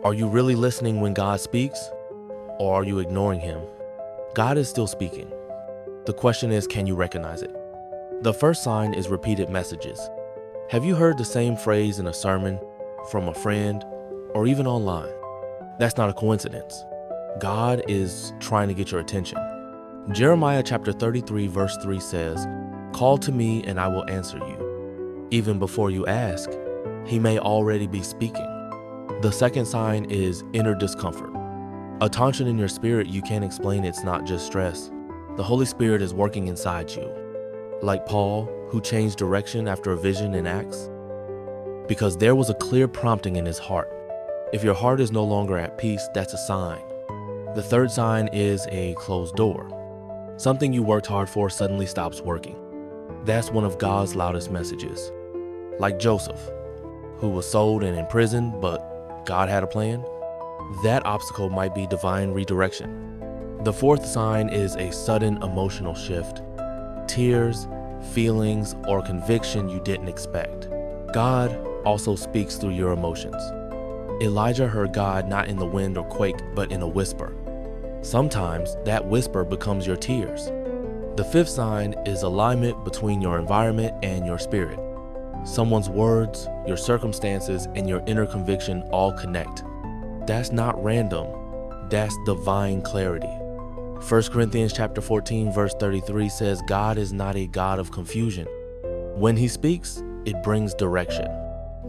Are you really listening when God speaks, or are you ignoring him? God is still speaking. The question is, can you recognize it? The first sign is repeated messages. Have you heard the same phrase in a sermon, from a friend, or even online? That's not a coincidence. God is trying to get your attention. Jeremiah chapter 33 verse 3 says, "Call to me and I will answer you." Even before you ask, he may already be speaking. The second sign is inner discomfort. A tension in your spirit you can't explain. It's not just stress. The Holy Spirit is working inside you. Like Paul, who changed direction after a vision in Acts, because there was a clear prompting in his heart. If your heart is no longer at peace, that's a sign. The third sign is a closed door. Something you worked hard for suddenly stops working. That's one of God's loudest messages. Like Joseph, who was sold and in prison, but God had a plan. That obstacle might be divine redirection. The fourth sign is a sudden emotional shift. Tears, feelings, or conviction you didn't expect. God also speaks through your emotions. Elijah heard God not in the wind or quake, but in a whisper. Sometimes that whisper becomes your tears. The fifth sign is alignment between your environment and your spirit. Someone's words, your circumstances, and your inner conviction all connect. That's not random. That's divine clarity. 1 Corinthians chapter 14 verse 33 says God is not a God of confusion. When he speaks, it brings direction.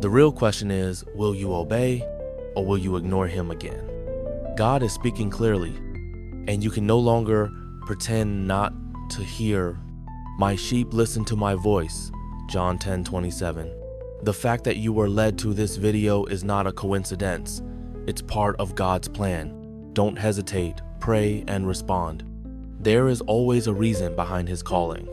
The real question is, will you obey or will you ignore him again? God is speaking clearly, and you can no longer pretend not to hear. My sheep listen to my voice, John 10:27. The fact that you were led to this video is not a coincidence. It's part of God's plan. Don't hesitate, pray, and respond. There is always a reason behind his calling.